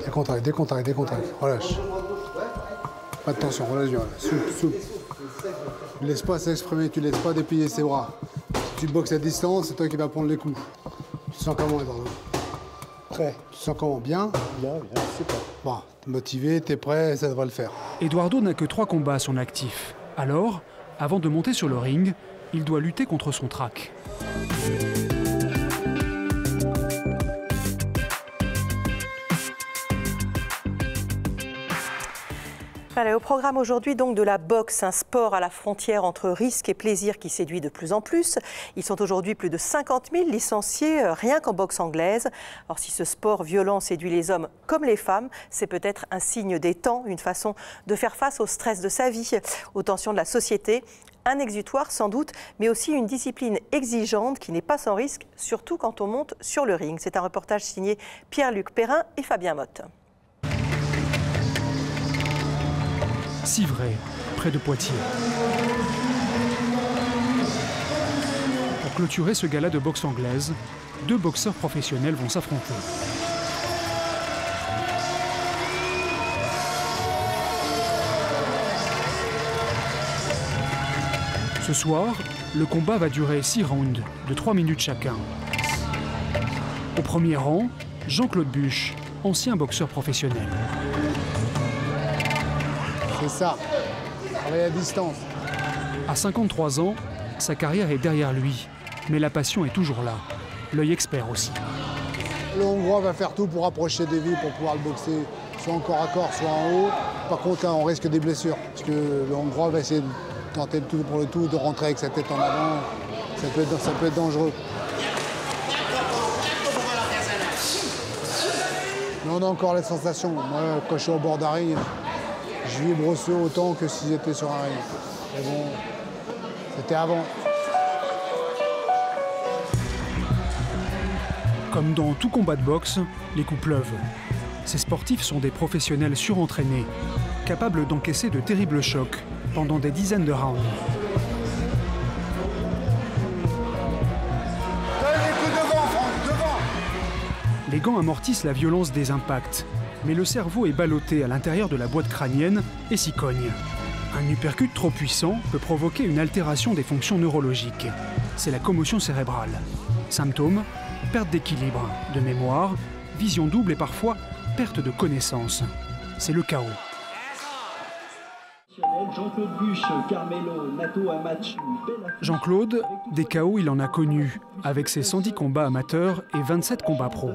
Décontracte, décontracte, décontracte. Relâche. Pas de tension, relâche bien. Souple, souple. Tu ne laisses pas s'exprimer, tu ne laisses pas déplier ses bras. Tu boxes à distance, c'est toi qui vas prendre les coups. Tu te sens comment, Eduardo? Prêt. Tu te sens comment? Bien? Bien, super. Bon, t'es motivé, t'es prêt, ça devrait le faire. Eduardo n'a que 3 combats à son actif. Alors, avant de monter sur le ring, il doit lutter contre son trac. Allez, au programme aujourd'hui donc de la boxe, un sport à la frontière entre risque et plaisir qui séduit de plus en plus. Ils sont aujourd'hui plus de 50 000 licenciés rien qu'en boxe anglaise. Or si ce sport violent séduit les hommes comme les femmes, c'est peut-être un signe des temps, une façon de faire face au stress de sa vie, aux tensions de la société. Un exutoire sans doute, mais aussi une discipline exigeante qui n'est pas sans risque, surtout quand on monte sur le ring. C'est un reportage signé Pierre-Luc Perrin et Fabien Motte. Civray, près de Poitiers. Pour clôturer ce gala de boxe anglaise, 2 boxeurs professionnels vont s'affronter. Ce soir, le combat va durer 6 rounds de 3 minutes chacun. Au premier rang, Jean-Claude Buche, ancien boxeur professionnel. C'est ça, travailler à distance. À 53 ans, sa carrière est derrière lui, mais la passion est toujours là, l'œil expert aussi. Le Hongrois va faire tout pour approcher des vies pour pouvoir le boxer, soit en corps à corps, soit en haut. Par contre, là, on risque des blessures, parce que le Hongrois va essayer de tenter le tout pour le tout, de rentrer avec sa tête en avant. Ça peut être dangereux. Mais on a encore les sensations. Moi, quand je suis au bord d'un ring, je vibre aussi autant que si j'étais sur un ring. Mais bon, c'était avant. Comme dans tout combat de boxe, les coups pleuvent. Ces sportifs sont des professionnels surentraînés, capables d'encaisser de terribles chocs pendant des dizaines de rounds. Les gants amortissent la violence des impacts, mais le cerveau est ballotté à l'intérieur de la boîte crânienne et s'y cogne. Un uppercut trop puissant peut provoquer une altération des fonctions neurologiques. C'est la commotion cérébrale. Symptômes, perte d'équilibre, de mémoire, vision double et parfois perte de connaissance. C'est le chaos. Jean-Claude, des chaos il en a connu, avec ses 110 combats amateurs et 27 combats pro.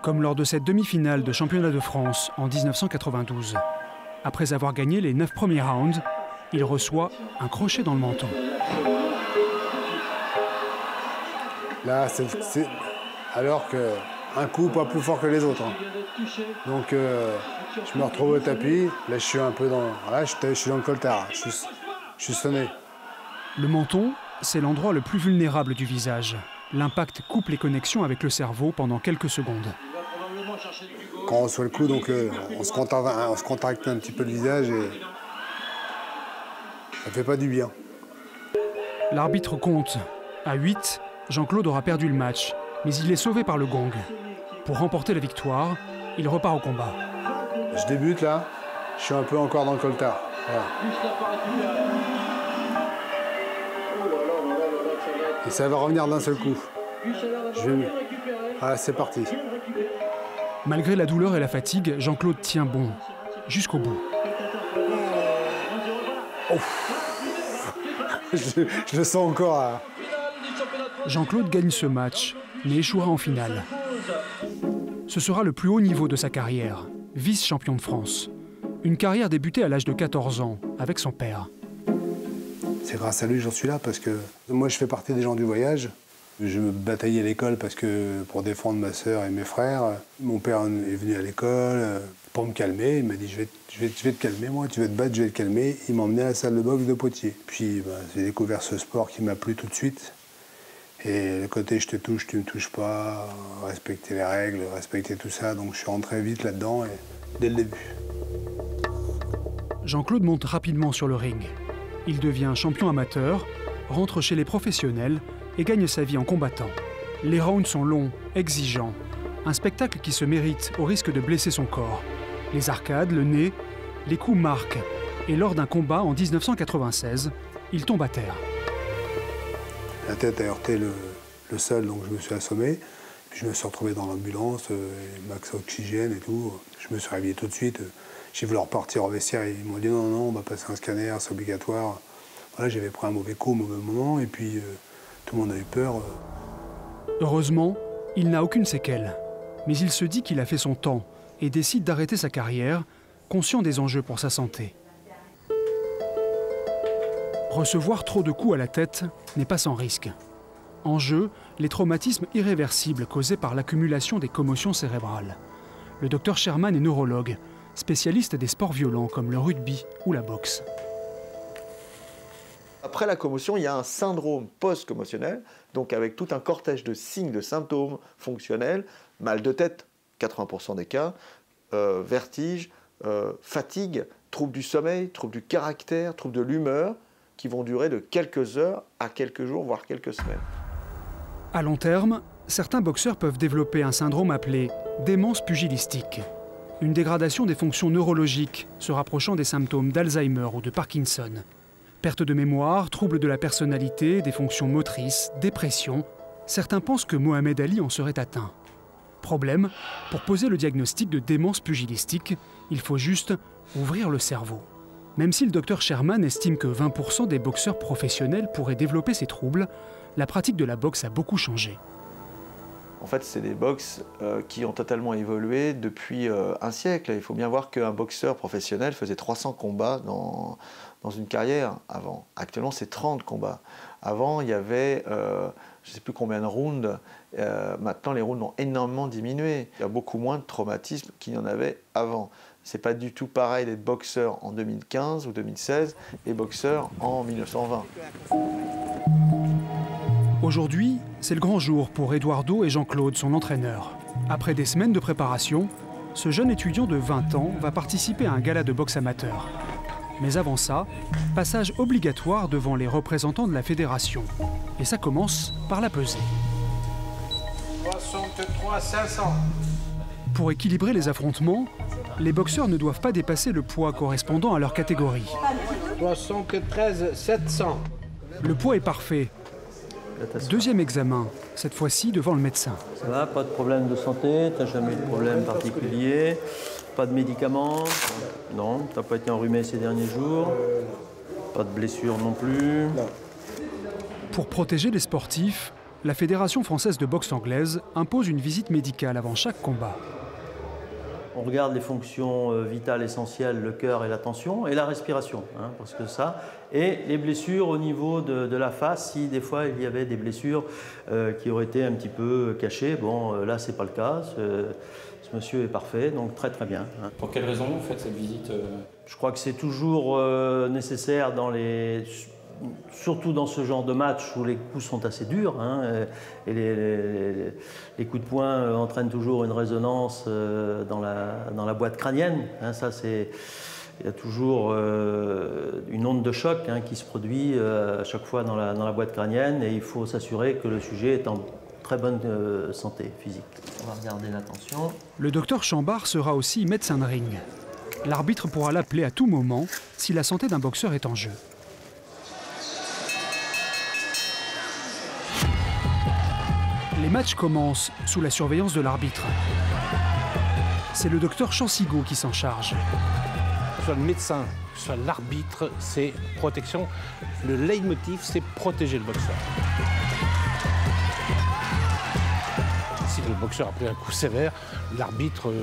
Comme lors de cette demi-finale de championnat de France en 1992. Après avoir gagné les 9 premiers rounds, il reçoit un crochet dans le menton. Là, c'est alors qu'un coup pas plus fort que les autres. Donc, je me retrouve au tapis. Là, je suis un peu dans... Là, je suis dans le coltard. Je suis sonné. Le menton, c'est l'endroit le plus vulnérable du visage. L'impact coupe les connexions avec le cerveau pendant quelques secondes. Quand on reçoit le coup, donc, on se contracte un petit peu le visage et ça fait pas du bien. L'arbitre compte. À 8, Jean-Claude aura perdu le match, mais il est sauvé par le gong. Pour remporter la victoire, il repart au combat. Je débute là, je suis un peu encore dans le coltard. Voilà. Et ça va revenir d'un seul coup. Ah, c'est parti. Malgré la douleur et la fatigue, Jean-Claude tient bon, jusqu'au bout. Oh. Je le sens encore. Là. Jean-Claude gagne ce match, mais échouera en finale. Ce sera le plus haut niveau de sa carrière, vice-champion de France. Une carrière débutée à l'âge de 14 ans, avec son père. C'est grâce à lui que j'en suis là, parce que moi je fais partie des gens du voyage. Je me bataillais à l'école parce que pour défendre ma sœur et mes frères. Mon père est venu à l'école pour me calmer. Il m'a dit je vais te calmer, moi, tu vas te battre, je vais te calmer. Il m'a emmené à la salle de boxe de Poitiers. Puis j'ai découvert ce sport qui m'a plu tout de suite. Et le côté je te touche, tu ne me touches pas, respecter les règles, respecter tout ça. Donc je suis rentré vite là-dedans et dès le début. Jean-Claude monte rapidement sur le ring. Il devient champion amateur, rentre chez les professionnels et gagne sa vie en combattant. Les rounds sont longs, exigeants. Un spectacle qui se mérite au risque de blesser son corps. Les arcades, le nez, les coups marquent. Et lors d'un combat en 1996, il tombe à terre. La tête a heurté le sol, donc je me suis assommé. Puis je me suis retrouvé dans l'ambulance, max oxygène et tout. Je me suis réveillé tout de suite. J'ai voulu repartir au vestiaire et ils m'ont dit non, on va passer un scanner, c'est obligatoire. Voilà, j'avais pris un mauvais coup au mauvais moment et puis tout le monde a eu peur. Heureusement, il n'a aucune séquelle. Mais il se dit qu'il a fait son temps et décide d'arrêter sa carrière, conscient des enjeux pour sa santé. Recevoir trop de coups à la tête n'est pas sans risque. En jeu, les traumatismes irréversibles causés par l'accumulation des commotions cérébrales. Le docteur Sherman est neurologue, spécialiste des sports violents comme le rugby ou la boxe. Après la commotion, il y a un syndrome post-commotionnel, donc avec tout un cortège de signes, de symptômes fonctionnels, mal de tête, 80% des cas, vertige, fatigue, troubles du sommeil, troubles du caractère, troubles de l'humeur, qui vont durer de quelques heures à quelques jours, voire quelques semaines. À long terme, certains boxeurs peuvent développer un syndrome appelé démence pugilistique, une dégradation des fonctions neurologiques se rapprochant des symptômes d'Alzheimer ou de Parkinson. Perte de mémoire, troubles de la personnalité, des fonctions motrices, dépression. Certains pensent que Mohamed Ali en serait atteint. Problème, pour poser le diagnostic de démence pugilistique, il faut juste ouvrir le cerveau. Même si le docteur Sherman estime que 20% des boxeurs professionnels pourraient développer ces troubles, la pratique de la boxe a beaucoup changé. En fait, c'est des boxes qui ont totalement évolué depuis un siècle. Il faut bien voir qu'un boxeur professionnel faisait 300 combats dans une carrière avant. Actuellement, c'est 30 combats. Avant, il y avait, je ne sais plus combien de rounds. Maintenant, les rounds ont énormément diminué. Il y a beaucoup moins de traumatismes qu'il y en avait avant. C'est pas du tout pareil d'être boxeur en 2015 ou 2016 et boxeur en 1920. Aujourd'hui, c'est le grand jour pour Eduardo et Jean-Claude, son entraîneur. Après des semaines de préparation, ce jeune étudiant de 20 ans va participer à un gala de boxe amateur. Mais avant ça, passage obligatoire devant les représentants de la fédération. Et ça commence par la pesée. 63 500. Pour équilibrer les affrontements, les boxeurs ne doivent pas dépasser le poids correspondant à leur catégorie. 73 700. Le poids est parfait. Deuxième examen, cette fois-ci devant le médecin. Ça va, pas de problème de santé, t'as jamais eu de problème particulier, pas de médicaments, non, t'as pas été enrhumé ces derniers jours, pas de blessure non plus. Non. Pour protéger les sportifs, la Fédération française de boxe anglaise impose une visite médicale avant chaque combat. On regarde les fonctions vitales essentielles, le cœur et la tension, et la respiration, parce que ça, et les blessures au niveau de la face, si des fois il y avait des blessures qui auraient été un petit peu cachées. Bon, là c'est pas le cas, ce monsieur est parfait, donc très très bien. Pour quelles raisons vous faites cette visite Je crois que c'est toujours nécessaire surtout dans ce genre de match où les coups sont assez durs, et les coups de poing entraînent toujours une résonance dans la boîte crânienne. Il y a toujours une onde de choc qui se produit à chaque fois dans la boîte crânienne, et il faut s'assurer que le sujet est en très bonne santé physique. On va regarder la tension. Le docteur Chambard sera aussi médecin de ring. L'arbitre pourra l'appeler à tout moment si la santé d'un boxeur est en jeu. Les matchs commencent sous la surveillance de l'arbitre. C'est le docteur Chansigo qui s'en charge. Que ce soit le médecin, que ce soit l'arbitre, c'est protection. Le leitmotiv, c'est protéger le boxeur. Si le boxeur a pris un coup sévère, l'arbitre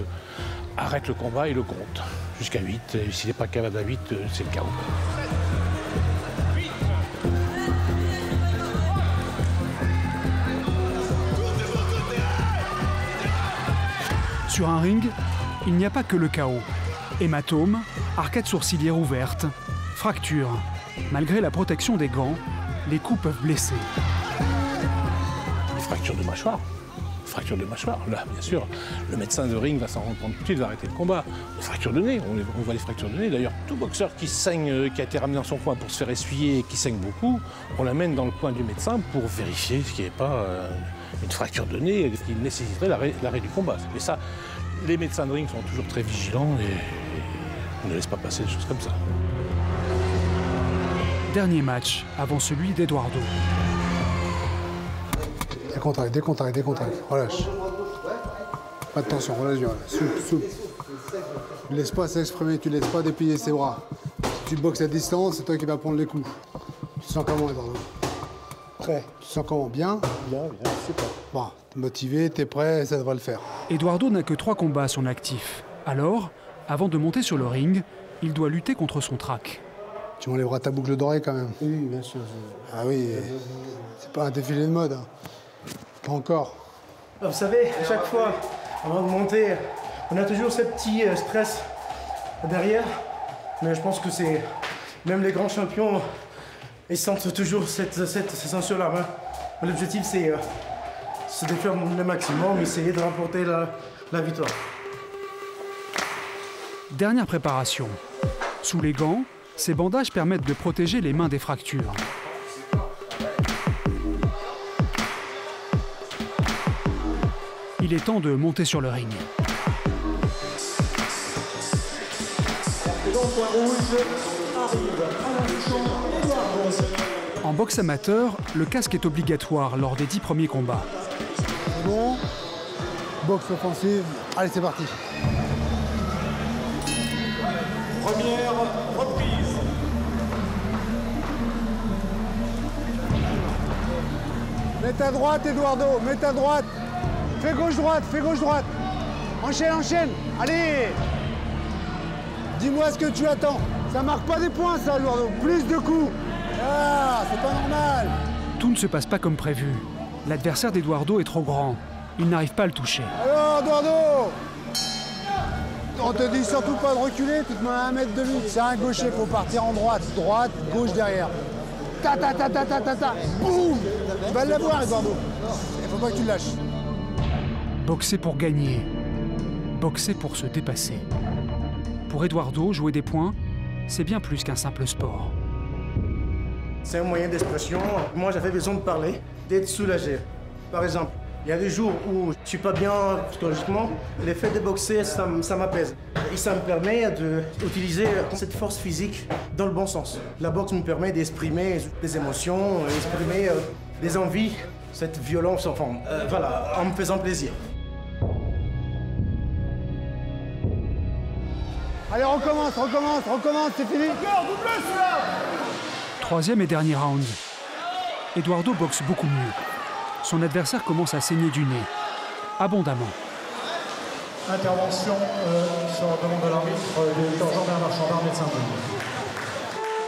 arrête le combat et le compte. Jusqu'à 8. Et s'il n'est pas capable à 8, c'est le chaos. Sur un ring, il n'y a pas que le chaos. Hématomes, arcades sourcilières ouvertes, fractures. Malgré la protection des gants, les coups peuvent blesser. Fracture de mâchoire. Fracture de mâchoire. Là, bien sûr, le médecin de ring va s'en rendre compte tout de suite, va arrêter le combat. Les fractures de nez, on voit les fractures de nez. D'ailleurs, tout boxeur qui saigne, qui a été ramené dans son coin pour se faire essuyer et qui saigne beaucoup, on l'amène dans le coin du médecin pour vérifier qu'il n'y ait pas une fracture de nez qui nécessiterait l'arrêt du combat. Mais ça, les médecins de ring sont toujours très vigilants et ne laissent pas passer des choses comme ça. Dernier match avant celui d'Eduardo. Décontracte, relâche. Pas de tension, relâche bien, souple. Tu ne laisses pas s'exprimer, tu ne laisses pas déplier ses bras. Tu boxes à distance, c'est toi qui vas prendre les coups. Tu te sens comment, Eduardo? Prêt. Tu te sens comment? Bien, super. Bon, t'es motivé, t'es prêt, ça devrait le faire. Eduardo n'a que 3 combats à son actif. Alors, avant de monter sur le ring, il doit lutter contre son trac. Tu m'enlèveras ta boucle d'oreille quand même. Oui, bien sûr. Ah oui, c'est pas un défilé de mode. Hein. Pas encore. Vous savez, à chaque fois, avant de monter, on a toujours ce petit stress derrière. Mais je pense que c'est... Même les grands champions, ils sentent toujours cette sensation-là. Hein. L'objectif, c'est de faire le maximum, essayer de remporter la victoire. Dernière préparation. Sous les gants, ces bandages permettent de protéger les mains des fractures. Il est temps de monter sur le ring. En boxe amateur, le casque est obligatoire lors des 10 premiers combats. C'est bon. Boxe offensive. Allez, c'est parti. Première reprise. Mets ta droite, Eduardo, mets ta droite. Fais gauche-droite, fais gauche-droite. Enchaîne. Allez. Dis-moi ce que tu attends. Ça marque pas des points, ça, Eduardo. Plus de coups. Ah, c'est pas normal. Tout ne se passe pas comme prévu. L'adversaire d'Eduardo est trop grand. Il n'arrive pas à le toucher. Alors, Eduardo, on te dit surtout pas de reculer, tu te mets à 1 mètre de lui. C'est un gaucher, faut partir en droite, gauche derrière. Ta. Boum. Tu vas l'avoir, Eduardo. Il faut pas que tu le lâches. Boxer pour gagner. Boxer pour se dépasser. Pour Eduardo, jouer des points, c'est bien plus qu'un simple sport. C'est un moyen d'expression. Moi, j'avais besoin de parler, d'être soulagé. Par exemple, il y a des jours où je suis pas bien psychologiquement. Le fait de boxer, ça m'apaise. Et ça me permet d'utiliser cette force physique dans le bon sens. La boxe me permet d'exprimer des émotions, d'exprimer des envies, cette violence, enfin, voilà, en me faisant plaisir. Allez, recommence, c'est fini. Encore, double celui-là. 3e et dernier round. Eduardo boxe beaucoup mieux. Son adversaire commence à saigner du nez. Abondamment. Intervention sur demande de l'arbitre du docteur Jean-Bernard Chambard, médecin de ring.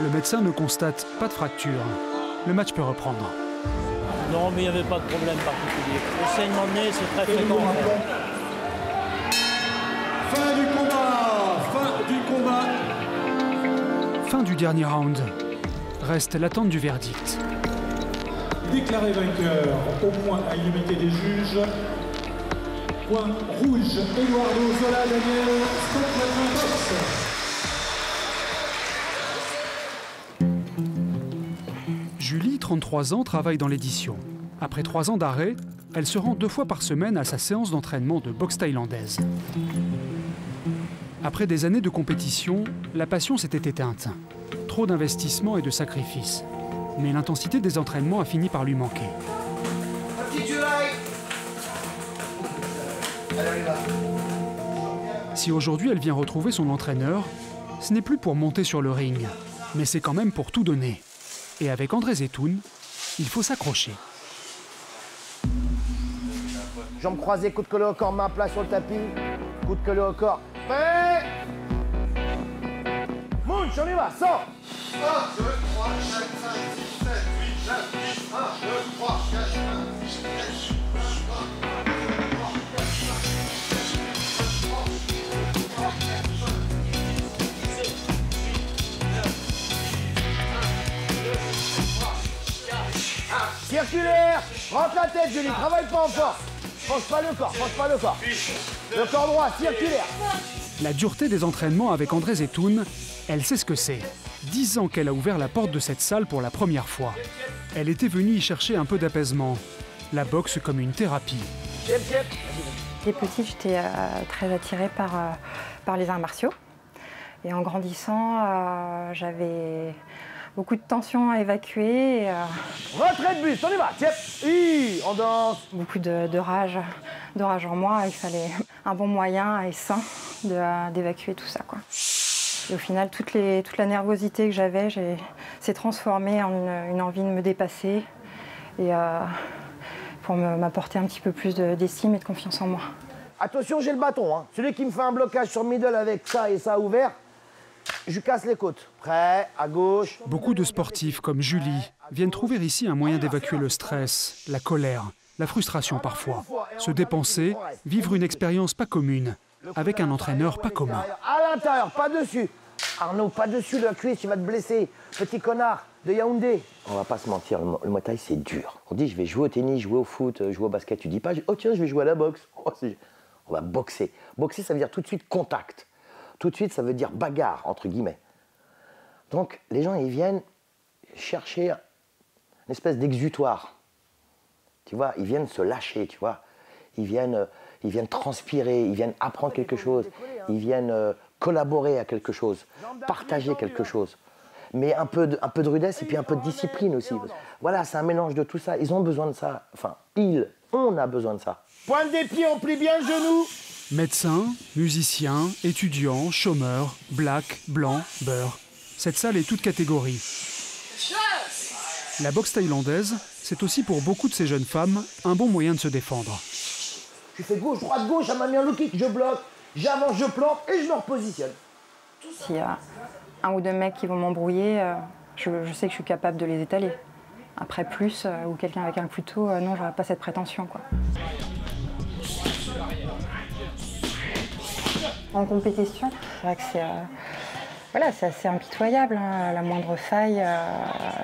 Le médecin ne constate pas de fracture. Le match peut reprendre. Non, mais il n'y avait pas de problème particulier. Le saignement de nez, c'est très fréquent. Fin du combat. Fin du dernier round. Reste l'attente du verdict. Déclaré vainqueur au point à illimité des juges. Point rouge, Eduardo Zola Daniel, Julie, 33 ans, travaille dans l'édition. Après 3 ans d'arrêt, elle se rend 2 fois par semaine à sa séance d'entraînement de boxe thaïlandaise. Après des années de compétition, la passion s'était éteinte. Trop d'investissement et de sacrifices. Mais l'intensité des entraînements a fini par lui manquer. Si aujourd'hui elle vient retrouver son entraîneur, ce n'est plus pour monter sur le ring, mais c'est quand même pour tout donner. Et avec André Zetoun, il faut s'accrocher. Jambes croisées, coude collé au corps, main plat sur le tapis, coude collé au corps. Prêt. Munch, on y va, sors. 1, 2, 3, 4, 5, 6, 7, 8, 9, 10, 1, 2, 3, 4, 5, 6, 7, 8, Circulaire. Rentre la tête, Julie, travaille pas en force. Penche pas le corps. Le corps droit, circulaire. La dureté des entraînements avec André Zetoun, elle sait ce que c'est. 10 ans qu'elle a ouvert la porte de cette salle pour la première fois. Elle était venue y chercher un peu d'apaisement. la boxe comme une thérapie. Dès petite, j'étais très attirée par les arts martiaux. Et en grandissant, j'avais beaucoup de tensions à évacuer. Retrait de buste, on y va, tiens, on danse. Beaucoup de rage en moi. Il fallait un bon moyen et sain d'évacuer tout ça, quoi. Et au final, toute la nervosité que j'avais s'est transformée en une envie de me dépasser et pour m'apporter un petit peu plus d'estime et de confiance en moi. Attention, j'ai le bâton, hein. Celui qui me fait un blocage sur middle avec ça et ça ouvert, je casse les côtes. Prêt, à gauche. Beaucoup de sportifs comme Julie viennent trouver ici un moyen d'évacuer le stress, la colère, la frustration parfois. Se dépenser, vivre une expérience pas commune, avec un entraîneur pas commun. À l'intérieur, pas dessus. Arnaud, pas dessus de la cuisse, tu vas te blesser. Petit connard de Yaoundé. On va pas se mentir, le Muay Thai c'est dur. On dit je vais jouer au tennis, jouer au foot, jouer au basket. Tu dis pas oh tiens je vais jouer à la boxe. Oh, on va boxer. Boxer ça veut dire tout de suite contact. Tout de suite ça veut dire bagarre entre guillemets. Donc les gens ils viennent chercher une espèce d'exutoire. Tu vois, ils viennent se lâcher, tu vois. Ils viennent transpirer, ils viennent apprendre quelque chose, ils viennent collaborer à quelque chose, partager quelque chose. Mais un peu de rudesse et puis un peu de discipline aussi. Voilà, c'est un mélange de tout ça. Ils ont besoin de ça. Enfin, on a besoin de ça. Pointe des pieds, on plie bien le genou. Médecins, musiciens, étudiants, chômeurs, black, blanc, beurre. Cette salle est toute catégorie. La boxe thaïlandaise, c'est aussi pour beaucoup de ces jeunes femmes un bon moyen de se défendre. Je fais gauche, droite, gauche, elle m'a mis un low kick, je bloque, j'avance, je plante et je me repositionne. S'il y a un ou deux mecs qui vont m'embrouiller, je sais que je suis capable de les étaler. Après plus, ou quelqu'un avec un couteau, non, j'aurais pas cette prétention, quoi. En compétition, c'est vrai que c'est assez impitoyable, hein, la moindre faille,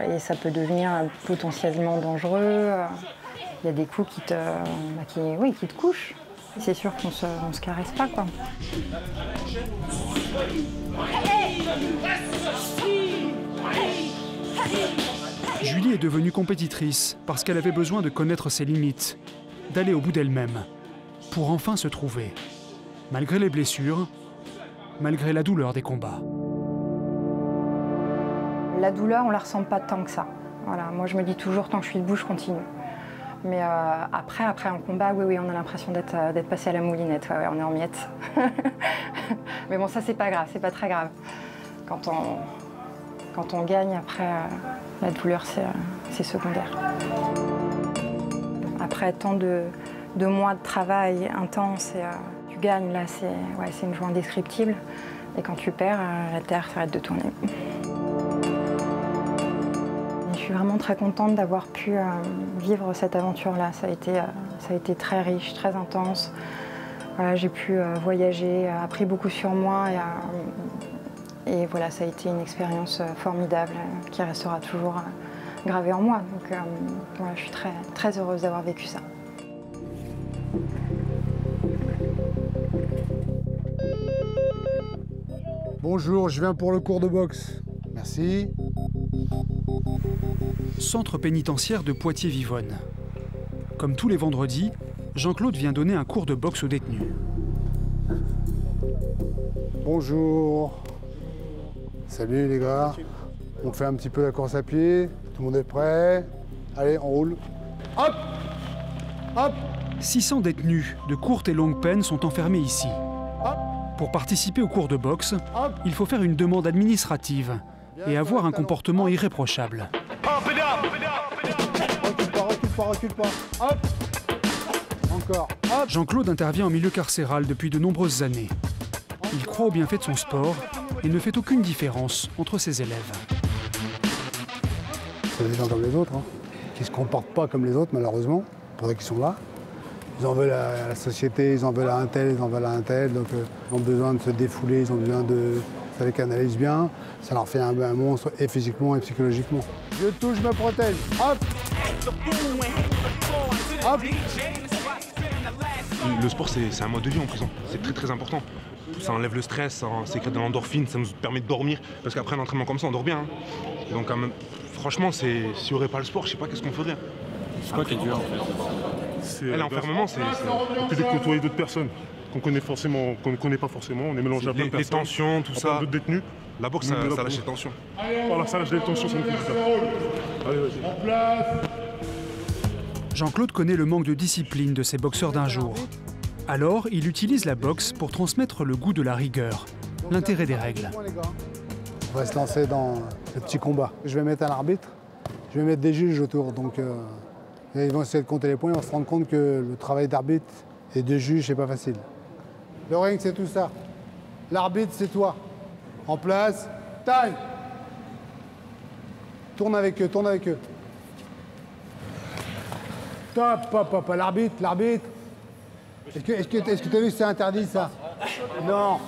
et ça peut devenir potentiellement dangereux. Il y a des coups qui te couchent. C'est sûr qu'on se caresse pas, quoi. Julie est devenue compétitrice parce qu'elle avait besoin de connaître ses limites, d'aller au bout d'elle-même, pour enfin se trouver, malgré les blessures, malgré la douleur des combats. La douleur, on la ressent pas tant que ça. Voilà, moi je me dis toujours, tant que je suis debout, je continue. Mais après un combat, oui, on a l'impression d'être passé à la moulinette, ouais, on est en miettes. Mais bon, ça c'est pas grave, c'est pas très grave. Quand on gagne, après, la douleur c'est secondaire. Après tant de mois de travail intense, tu gagnes, là c'est une joie indescriptible. Et quand tu perds, la terre s'arrête de tourner. Je suis vraiment très contente d'avoir pu vivre cette aventure-là. Ça a été très riche, très intense. Voilà, j'ai pu voyager, appris beaucoup sur moi et voilà, ça a été une expérience formidable qui restera toujours gravée en moi. Donc voilà, je suis très, très heureuse d'avoir vécu ça. Bonjour, je viens pour le cours de boxe. Merci. Centre pénitentiaire de Poitiers-Vivonne. Comme tous les vendredis, Jean-Claude vient donner un cours de boxe aux détenus. Bonjour. Salut les gars. On fait un petit peu la course à pied. Tout le monde est prêt. Allez, on roule. Hop! Hop! 600 détenus de courte et longue peine sont enfermés ici. Hop! Pour participer au cours de boxe, il faut faire une demande administrative et avoir un comportement irréprochable. Recule pas. Hop! Encore. Hop! Jean-Claude intervient en milieu carcéral depuis de nombreuses années. Il croit au bienfait de son sport et ne fait aucune différence entre ses élèves. C'est des gens comme les autres, hein, qui ne se comportent pas comme les autres, malheureusement, pour ceux qui sont là. Ils en veulent à la société, ils en veulent à un tel, ils en veulent à un tel, donc ils ont besoin de se défouler, ils ont besoin de... Ça les canalise bien, ça leur fait un monstre, et physiquement et psychologiquement. Je touche, je me protège. Hop! Hop! Le sport, c'est un mode de vie en prison. C'est très très important. Ça enlève le stress, ça sécrète de l'endorphine, ça nous permet de dormir. Parce qu'après un entraînement comme ça, on dort bien. Hein. Et donc, franchement, s'il n'y aurait pas le sport, je sais pas qu'est-ce qu'on ferait. C'est quoi qui est dur en fait? l'enfermement, c'est que de côtoyer d'autres personnes qu'on connaît forcément, qu'on ne connaît pas forcément. On est mélangé à plein de personnes. Les tensions, tout ça. D'autres détenus. La boxe, ça lâche les tensions. Voilà, ça lâche les tensions, c'est mon compétiteur. Allez, vas-y. Jean-Claude connaît le manque de discipline de ces boxeurs d'un jour. Alors, il utilise la boxe pour transmettre le goût de la rigueur, l'intérêt des règles. On va se lancer dans le petit combat. Je vais mettre un arbitre, je vais mettre des juges autour. Donc, ils vont essayer de compter les points, ils vont se rendre compte que le travail d'arbitre et de juge, c'est pas facile. Le ring, c'est tout ça. L'arbitre, c'est toi. En place, time. Tourne avec eux, tourne avec eux. Top, pop, pop, l'arbitre. Est-ce que tu as vu que c'est interdit, ça? Non.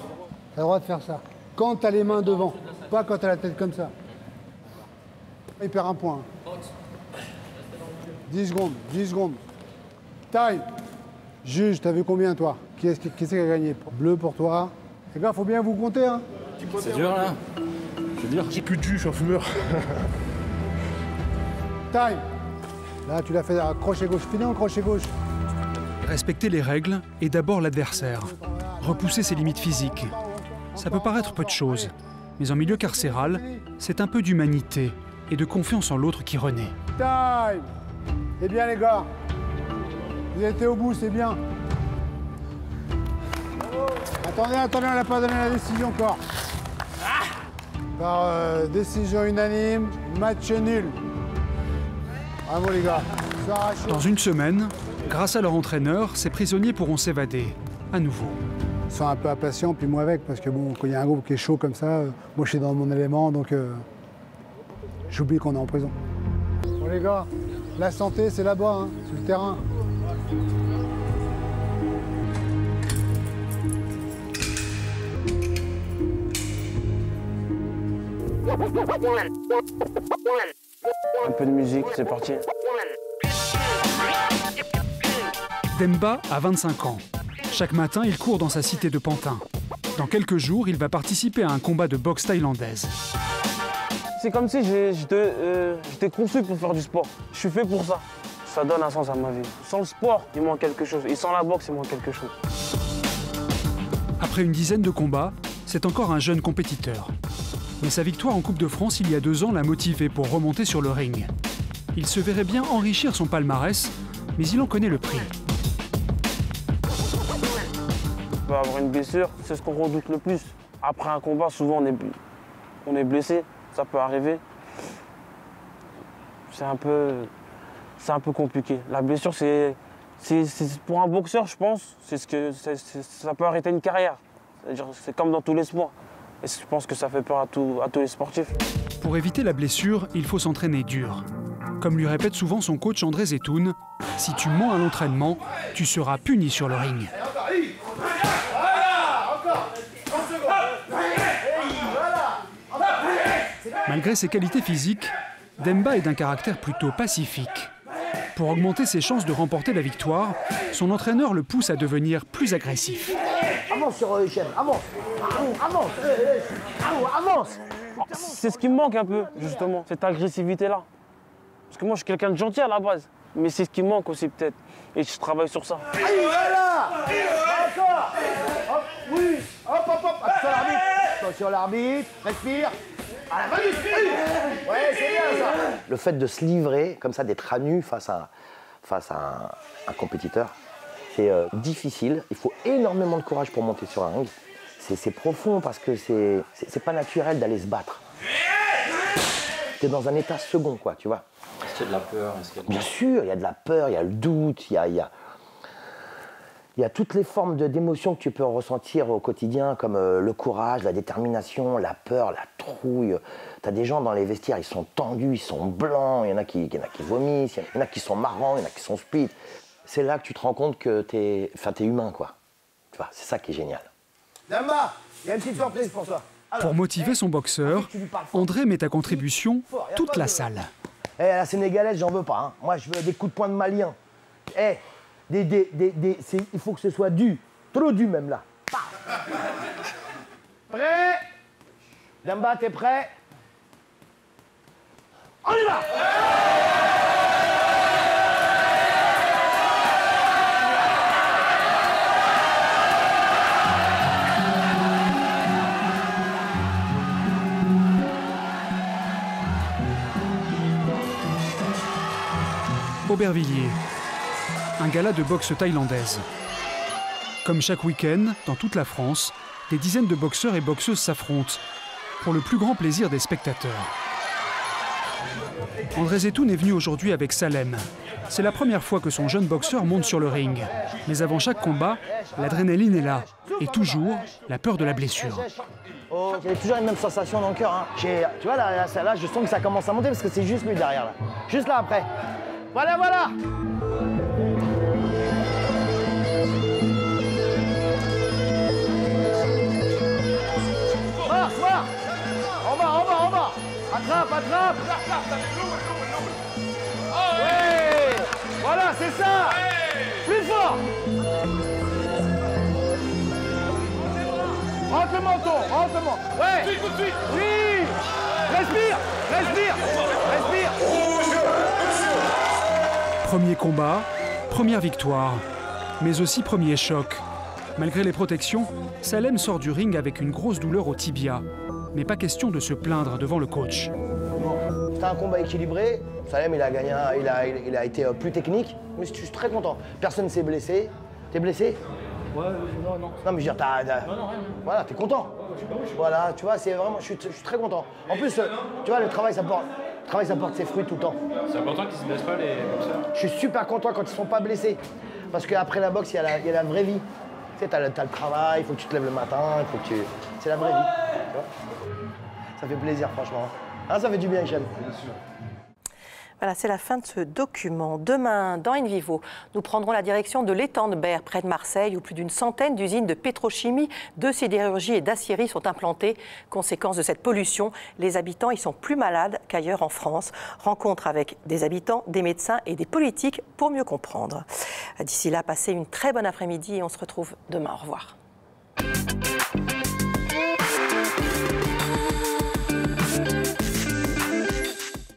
Tu as le droit de faire ça. Quand tu as les mains devant, pas quand tu as la tête comme ça. Il perd un point. 10 secondes, 10 secondes. Time. Juge, t'as vu combien, toi? Qui est-ce qui a gagné? Bleu pour toi. Les gars, faut bien vous compter, hein. C'est dur, là. C'est dur. J'ai plus de jus, je suis un fumeur. Time. Là, tu l'as fait à crochet gauche. Finis en crochet gauche. Respecter les règles et d'abord l'adversaire. Repousser ses limites physiques. Ça peut paraître peu de choses, mais en milieu carcéral, c'est un peu d'humanité et de confiance en l'autre qui renaît. Time. Eh bien, les gars, vous avez été au bout, c'est bien. Attendez, on n'a pas donné la décision encore. Par décision unanime, match nul. Bravo les gars. Dans une semaine, grâce à leur entraîneur, ces prisonniers pourront s'évader, à nouveau. Ils sont un peu impatients, puis moi avec, parce que bon, quand il y a un groupe qui est chaud comme ça, moi je suis dans mon élément, donc j'oublie qu'on est en prison. Bon les gars, la santé c'est là-bas, hein, sur le terrain. Un peu de musique, c'est parti. Demba a 25 ans. Chaque matin, il court dans sa cité de Pantin. Dans quelques jours, il va participer à un combat de boxe thaïlandaise. C'est comme si j'étais conçu pour faire du sport. Je suis fait pour ça. Ça donne un sens à ma vie. Sans le sport, il manque quelque chose. Et sans la boxe, il manque quelque chose. Après une dizaine de combats, c'est encore un jeune compétiteur. Mais sa victoire en Coupe de France il y a 2 ans l'a motivé pour remonter sur le ring. Il se verrait bien enrichir son palmarès, mais il en connaît le prix. On peut avoir une blessure, c'est ce qu'on redoute le plus. Après un combat, souvent on est blessé, ça peut arriver. C'est un peu compliqué. La blessure, c'est pour un boxeur, je pense, ça peut arrêter une carrière. C'est comme dans tous les sports. Et je pense que ça fait peur à tous les sportifs. Pour éviter la blessure, il faut s'entraîner dur. Comme lui répète souvent son coach André Zetoun, si tu mens à l'entraînement, tu seras puni sur le ring. Malgré ses qualités physiques, Demba est d'un caractère plutôt pacifique. Pour augmenter ses chances de remporter la victoire, son entraîneur le pousse à devenir plus agressif. Avance sur chef, avance, avance. C'est ce qui me manque un peu, justement, cette agressivité-là. Parce que moi, je suis quelqu'un de gentil à la base. Mais c'est ce qui me manque aussi, peut-être. Et je travaille sur ça. Voilà. Encore. Hop, oui. Hop, hop, hop. Attention l'arbitre. Respire. Ouais, c'est bien ça. Le fait de se livrer, comme ça, d'être à nu face à un compétiteur, c'est difficile. Il faut énormément de courage pour monter sur un ring. C'est profond parce que c'est pas naturel d'aller se battre. T'es dans un état second, quoi, tu vois. Est-ce qu'il y a de la peur? Bien sûr, il y a de la peur, il y a le doute, il y a toutes les formes d'émotions que tu peux ressentir au quotidien, comme le courage, la détermination, la peur, la trouille. Tu as des gens dans les vestiaires, ils sont tendus, ils sont blancs, il y en a qui vomissent, il y en a qui sont marrants, il y en a qui sont speed. C'est là que tu te rends compte que t'es humain, quoi. Tu vois, c'est ça qui est génial. Demba, il y a une petite surprise pour toi. Alors, pour motiver son boxeur, André met à contribution toute la salle. La sénégalaise, j'en veux pas. Hein. Moi, je veux des coups de poing de malien. Il faut que ce soit du. Trop du même là. Prêt? Demba, t'es prêt? On y va! Aubervilliers, un gala de boxe thaïlandaise. Comme chaque week-end, dans toute la France, des dizaines de boxeurs et boxeuses s'affrontent pour le plus grand plaisir des spectateurs. André Zetoun est venu aujourd'hui avec Salem. C'est la première fois que son jeune boxeur monte sur le ring. Mais avant chaque combat, l'adrénaline est là. Et toujours, la peur de la blessure. Oh, j'ai toujours les mêmes sensations dans le cœur. Hein. Tu vois, là, je sens que ça commence à monter parce que c'est juste lui derrière. Là. Juste là, après. Voilà, voilà. Marc. En bas. Attrape. Ouais. Voilà, c'est ça. Plus fort. Rentre le menton. Ouais. Tout de suite. Oui. Respire. Premier combat, première victoire, mais aussi premier choc. Malgré les protections, Salem sort du ring avec une grosse douleur au tibia. Mais pas question de se plaindre devant le coach. C'était un combat équilibré. Salem, il a gagné, il a été plus technique. Mais je suis très content. Personne ne s'est blessé. T'es blessé? Ouais, non. Non, mais je veux dire, Non, rien. Voilà, t'es content. Voilà, tu vois, c'est vraiment, je suis très content. En plus, tu vois, le travail, ça porte ses fruits tout le temps. C'est important qu'ils ne se blessent pas, les boxeurs. Je suis super content quand ils ne sont pas blessés. Parce qu'après la boxe, il y a la vraie vie. Tu sais, t'as le travail, il faut que tu te lèves le matin, c'est la vraie vie. Tu vois, ça fait plaisir, franchement. Ah, ça fait du bien, Hichem. Voilà, c'est la fin de ce document. Demain, dans In Vivo, nous prendrons la direction de l'étang de Berre, près de Marseille, où plus d'une centaine d'usines de pétrochimie, de sidérurgie et d'acierie sont implantées. Conséquence de cette pollution, les habitants y sont plus malades qu'ailleurs en France. Rencontre avec des habitants, des médecins et des politiques pour mieux comprendre. D'ici là, passez une très bonne après-midi et on se retrouve demain. Au revoir.